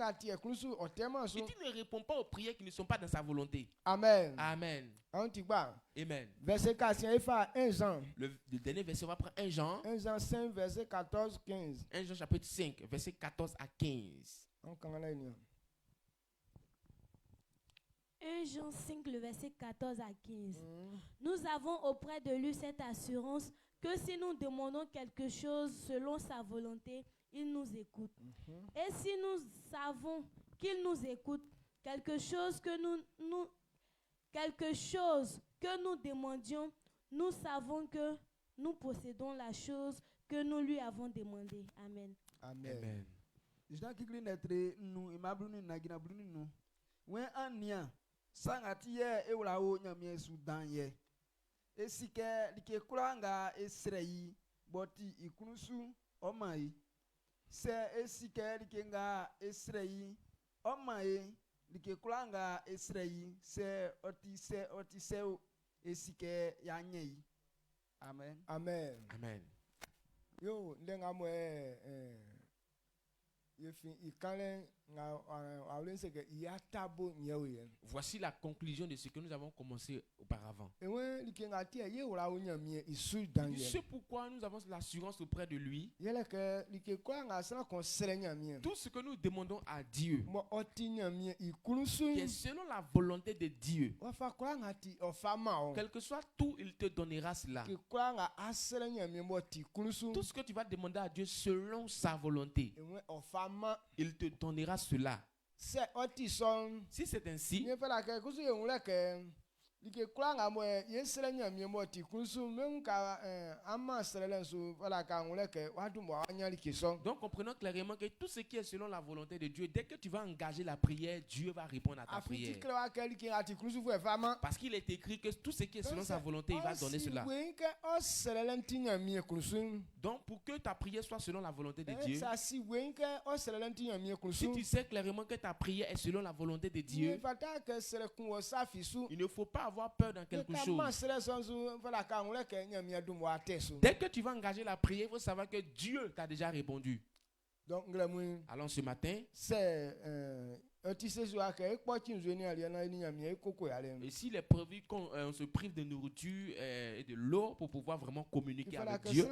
ne réponds pas aux prières qui ne sont pas dans sa volonté. Amen. Amen. Amen. Verset 4, il 1 Jean. Le dernier verset, on va prendre 1 Jean. 1 Jean 5, verset 14, 15. 1 Jean chapitre 5, verset 14 à 15. 1 Jean 5, le verset 14 à 15. Nous avons auprès de lui cette assurance que si nous demandons quelque chose selon sa volonté, il nous écoute. Et si nous savons qu'il nous écoute, quelque chose que nous demandions, nous savons que nous possédons la chose que nous lui avons demandée. Amen. Amen. esike like kulanga esrei boti ikunusu omai se esike like nga esrei omai like kulanga esrei se otise esike yanyei. Amen. Amen. Amen. Yo ndenga mo Voici la conclusion de ce que nous avons commencé auparavant. Tu sais pourquoi nous avons l'assurance auprès de lui. Tout ce que nous demandons à Dieu, qui est selon la volonté de Dieu, quel que soit tout, il te donnera cela. Tout ce que tu vas demander à Dieu selon sa volonté, il te donnera cela. Si c'est ainsi, donc comprenons clairement que tout ce qui est selon la volonté de Dieu, dès que tu vas engager la prière, Dieu va répondre à ta prière. Parce qu'il est écrit que tout ce qui est selon sa volonté, il va donner cela. Donc pour que ta prière soit selon la volonté de Dieu, si tu sais clairement que ta prière est selon la volonté de Dieu, il ne faut pas avoir peur dans quelque chose. Dès que tu vas engager la prière, il faut savoir que Dieu t'a déjà répondu. Donc, alors ce matin, et s'il est prévu qu'on se prive de nourriture et de l'eau pour pouvoir vraiment communiquer avec Dieu,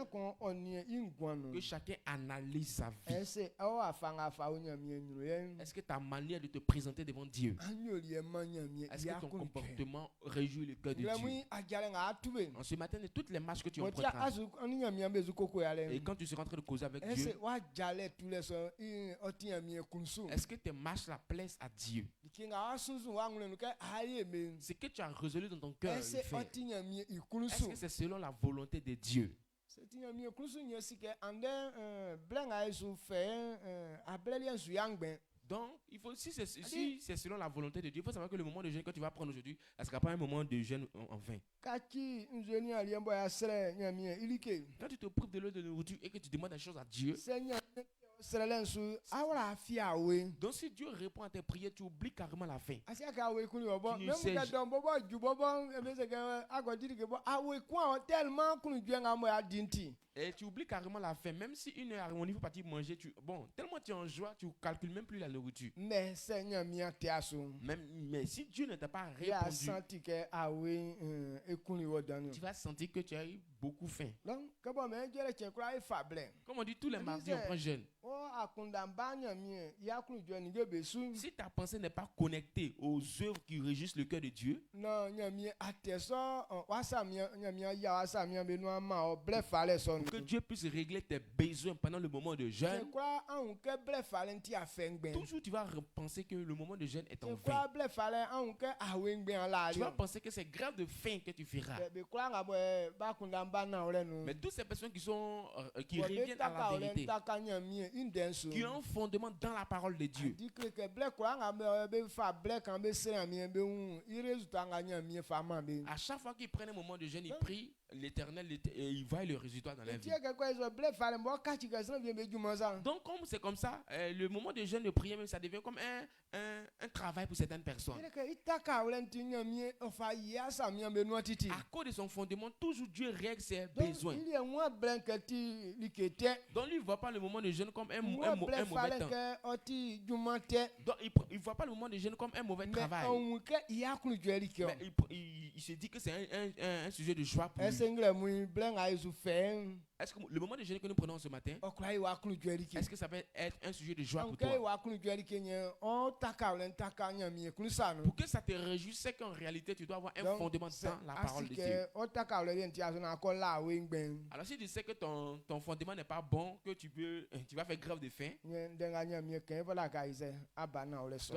que chacun analyse sa vie. Est-ce que ta manière de te présenter devant Dieu, est-ce que ton comportement réjouit le cœur de Dieu? En ce matin, de toutes les marches que tu emprunteras, et quand tu seras en train de causer avec Dieu, est-ce que tes marches la plaisent à Dieu? Ce que tu as résolu dans ton cœur, est-ce que c'est selon la volonté de Dieu? Donc, il faut, si c'est selon la volonté de Dieu, il faut savoir que le moment de jeûne que tu vas prendre aujourd'hui, ce ne sera pas un moment de jeûne en vain. Quand tu te prives de l'eau de nourriture et que tu demandes des choses à Dieu, donc si Dieu répond à tes prières, tu oublies carrément la faim. Et tu oublies carrément la faim. Même si une heure on y va partir manger, tellement tu es en joie, tu ne calcules même plus la nourriture. Mais si Dieu ne t'a pas répondu, tu vas sentir que tu as eu beaucoup faim. Comme on dit tous les mardis, on prend jeûne. Si ta pensée n'est pas connectée aux œuvres qui réjouissent le cœur de Dieu, pour que Dieu puisse régler tes besoins pendant le moment de jeûne, toujours tu vas penser que le moment de jeûne est en vain. Tu vas penser que c'est grave de faim que tu feras. Mais toutes ces personnes qui reviennent à la vérité, qui ont un fondement dans la parole de Dieu, à chaque fois qu'ils prennent un moment de jeûne, ils prient l'Éternel et ils voient le résultat dans la vie. Donc comme c'est comme ça, le moment de jeûne de prière même, ça devient comme un travail pour certaines personnes. À cause de son fondement, toujours Dieu règle ses besoins. Donc lui, il ne voit pas le moment de jeûne comme un mauvais temps. Donc il ne voit pas le moment de jeûne comme un mauvais travail. Mais il se dit que c'est un sujet de joie pour lui. Est-ce que le moment de jeûne que nous prenons ce matin, est-ce que ça peut être un sujet de joie pour toi? Pour que ça te réjouisse, c'est qu'en réalité tu dois avoir un fondement dans la parole de Dieu. Alors si tu sais que ton fondement n'est pas bon, que tu vas faire grave de faim,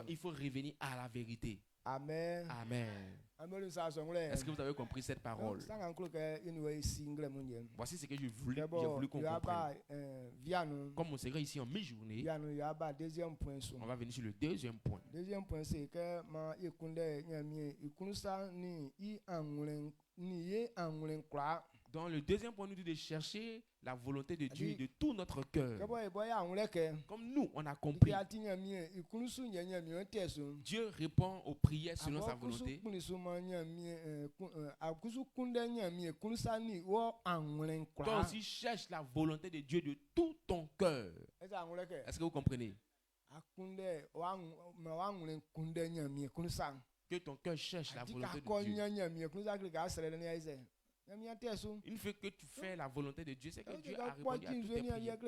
il faut revenir à la vérité. Amen. Amen. Est-ce que vous avez compris cette parole? Voici ce que j'ai voulu qu'on comprenne. Comme on serait ici en mi-journée, on va venir sur le deuxième point. Deuxième point, c'est que dans le deuxième point, nous dit de chercher la volonté de Dieu de tout notre cœur. Comme nous, on a compris. Dieu répond aux prières selon sa volonté. Toi aussi, cherche la volonté de Dieu de tout ton cœur. Est-ce que vous comprenez? Que ton cœur cherche la volonté de Dieu. Une fois que tu fais la volonté de Dieu, c'est que Dieu a répondu à toutes tes prières.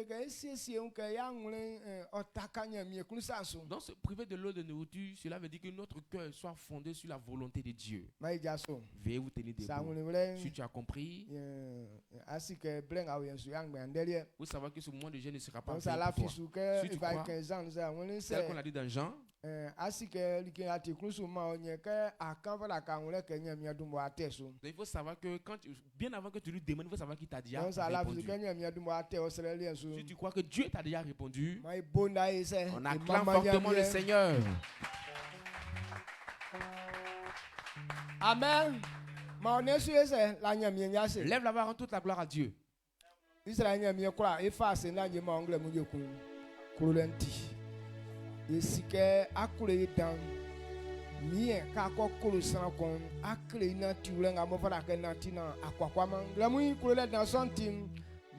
Dans se priver de l'eau de nourriture, cela veut dire que notre cœur soit fondé sur la volonté de Dieu. Veuillez vous tenir debout. Si tu as compris, vous savez que ce moment de jeûne ne sera pas fait pour toi. Si tu crois, tel qu'on a dit dans Jean, il faut savoir que bien avant que tu lui demandes, il faut savoir qu'il t'a déjà répondu. Si tu crois que Dieu t'a déjà répondu, on acclame fortement le Seigneur. Amen. Lève la main en toute la gloire à Dieu. Mie kako kolo sana kon akle na tiulenga mo fara ke na tina akwakwama glamu kolo na sontim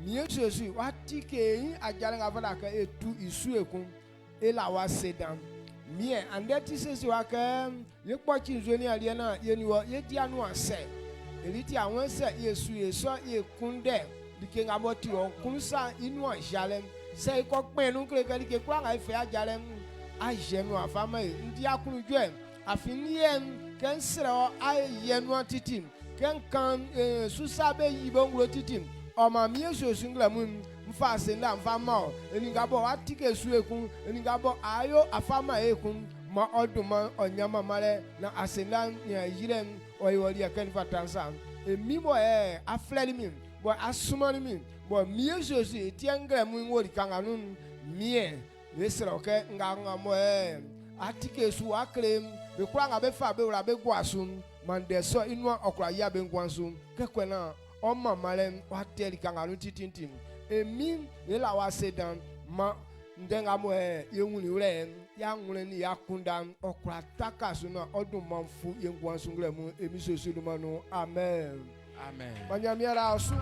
mie Jésus watike ajalenga fara ke etu isu ekun ela wa sedan mie andeti sesi wa ke ye kpochi nzoni ali na ye ni wo ye dia no ase eliti awon se yesu yeso ye kunde dikenga boti o kunsa inu ajalem se ko penu kle ke kwa ga ife ajalem ajenu afama ndi akunu jwe afiniem ken sero ayenu titim ken kan susabe yibongulo titim o ma mi Yesu nglamu mfa se nda mfa ma eninga bo atike su ekun eninga bo ayo afama ekun ma oduma onyama male na asenda nya yirem oyori ken fatansa emi bo afleli mi bo asumani mi bo mi Yesu etianglamu ngori kanganun mie esero ke nganga mo atike su aklem be kwanga be fa be ura be gwasum mande so inu okra ya be ngwansum kekwena o mamalem wa teli kangaru titintim emi ela wa sedan ma ndenga mo yewuni ure ya nwure ni yakunda okra takasu na odun manfu ye ngwansum glemu emi so su manu amen amen manyamiara asu